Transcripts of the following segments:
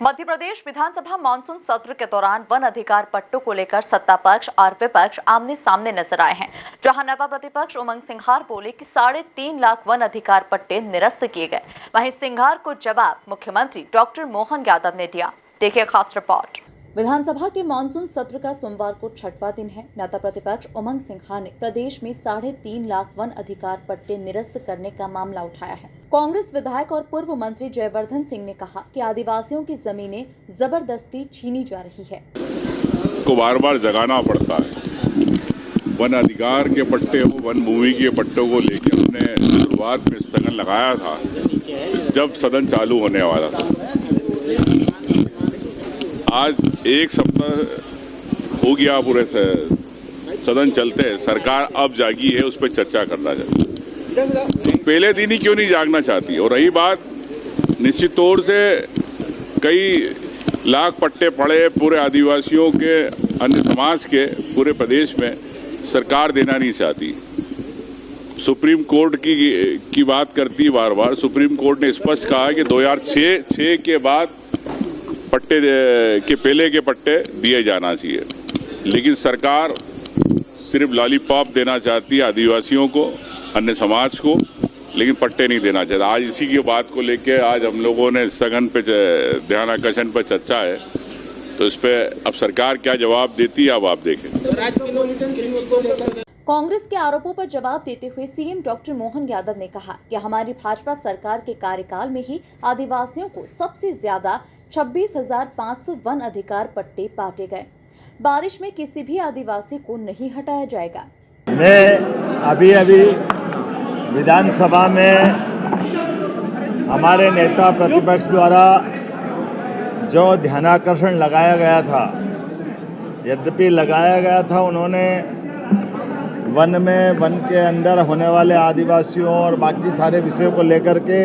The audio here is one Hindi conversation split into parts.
मध्य प्रदेश विधानसभा मानसून सत्र के दौरान वन अधिकार पट्टों को लेकर सत्ता पक्ष और विपक्ष आमने सामने नजर आए हैं। जहां नेता प्रतिपक्ष उमंग सिंघार बोले कि 3.5 लाख वन अधिकार पट्टे निरस्त किए गए, वहीं सिंघार को जवाब मुख्यमंत्री डॉक्टर मोहन यादव ने दिया। देखिए खास रिपोर्ट। विधानसभा के मानसून सत्र का सोमवार को 6वां दिन है। नेता प्रतिपक्ष उमंग सिंघार ने प्रदेश में 3.5 लाख वन अधिकार पट्टे निरस्त करने का मामला उठाया है। कांग्रेस विधायक और पूर्व मंत्री जयवर्धन सिंह ने कहा कि आदिवासियों की जमीनें जबरदस्ती छीनी जा रही है। को बार बार जगाना पड़ता है। वन अधिकार के पट्टे हो, वन भूमि के पट्टों को लेकर हमने शुरुआत में स्थगन लगाया था जब सदन चालू होने वाला था। आज एक सप्ताह हो गया पूरे सदन चलते हैं, सरकार अब जागी है, उस पर चर्चा करना चाहिए। पहले दिन ही क्यों नहीं जागना चाहती? और रही बात, निश्चित तौर से कई लाख पट्टे पड़े पूरे आदिवासियों के, अन्य समाज के पूरे प्रदेश में, सरकार देना नहीं चाहती। सुप्रीम कोर्ट की बात करती है बार बार। सुप्रीम कोर्ट ने स्पष्ट कहा कि 2006 के बाद पट्टे के पहले के पट्टे दिए जाना चाहिए, लेकिन सरकार सिर्फ लॉलीपॉप देना चाहती है आदिवासियों को, अन्य समाज को, लेकिन पट्टे नहीं देना चाहता। आज इसी की बात को लेके आज हम लोगों ने स्थगन पे ध्यान आकर्षण पर चर्चा है, तो इस पे अब सरकार क्या जवाब देती है, अब आप देखें। कांग्रेस के आरोपों पर जवाब देते हुए सीएम डॉक्टर मोहन यादव ने कहा कि हमारी भाजपा सरकार के कार्यकाल में ही आदिवासियों को सबसे ज्यादा 26,500 वन अधिकार पट्टे बांटे गए। बारिश में किसी भी आदिवासी को नहीं हटाया जाएगा। मैं अभी विधानसभा में हमारे नेता प्रतिपक्ष द्वारा जो ध्यानाकर्षण लगाया गया था, यद्यपि लगाया गया था, उन्होंने वन के अंदर होने वाले आदिवासियों और बाकी सारे विषयों को लेकर के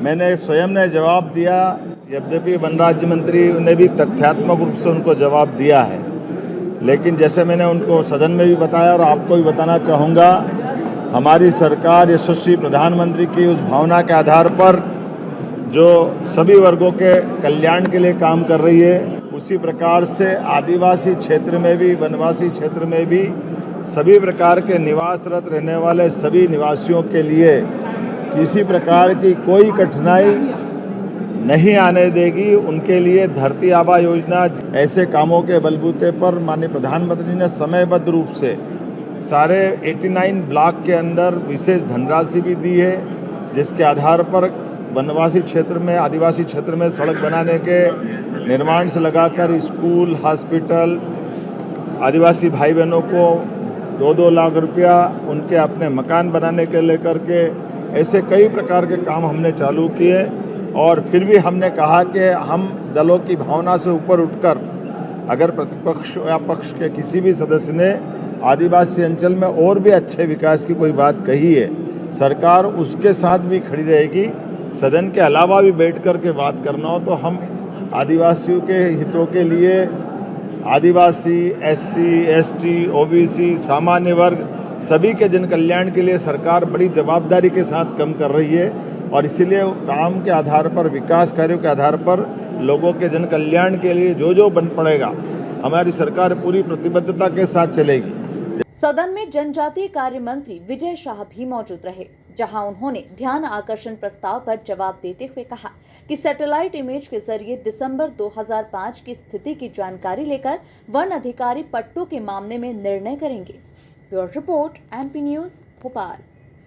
मैंने स्वयं ने जवाब दिया। यद्यपि वन राज्य मंत्री ने भी तथ्यात्मक रूप से उनको जवाब दिया है, लेकिन जैसे मैंने उनको सदन में भी बताया और आपको भी बताना चाहूँगा, हमारी सरकार यशस्वी प्रधानमंत्री की उस भावना के आधार पर जो सभी वर्गों के कल्याण के लिए काम कर रही है, उसी प्रकार से आदिवासी क्षेत्र में भी, वनवासी क्षेत्र में भी सभी प्रकार के निवासरत रहने वाले सभी निवासियों के लिए किसी प्रकार की कोई कठिनाई नहीं आने देगी। उनके लिए धरती आबा योजना ऐसे कामों के बलबूते पर माननीय प्रधानमंत्री ने समयबद्ध रूप से सारे 89 ब्लॉक के अंदर विशेष धनराशि भी दी है, जिसके आधार पर वनवासी क्षेत्र में, आदिवासी क्षेत्र में सड़क बनाने के निर्माण से लगाकर स्कूल, हॉस्पिटल, आदिवासी भाई बहनों को 2-2 लाख रुपया उनके अपने मकान बनाने के लेकर के ऐसे कई प्रकार के काम हमने चालू किए। और फिर भी हमने कहा कि हम दलों की भावना से ऊपर उठकर, अगर प्रतिपक्ष या पक्ष के किसी भी सदस्य ने आदिवासी अंचल में और भी अच्छे विकास की कोई बात कही है, सरकार उसके साथ भी खड़ी रहेगी। सदन के अलावा भी बैठ कर के बात करना हो तो हम आदिवासियों के हितों के लिए, आदिवासी, SC, ST, OBC, सामान्य वर्ग, सभी के जन कल्याण के लिए सरकार बड़ी जवाबदारी के साथ काम कर रही है। और इसीलिए काम के आधार पर, विकास कार्यों के आधार पर, लोगों के जन कल्याण के लिए जो बन पड़ेगा, हमारी सरकार पूरी प्रतिबद्धता के साथ चलेगी। सदन में जनजातीय कार्य मंत्री विजय शाह भी मौजूद रहे, जहां उन्होंने ध्यान आकर्षण प्रस्ताव पर जवाब देते हुए कहा कि सैटेलाइट इमेज के जरिए दिसंबर 2005 की स्थिति की जानकारी लेकर वन अधिकारी पट्टों के मामले में निर्णय करेंगे। Bureau report, MP news, Bhopal.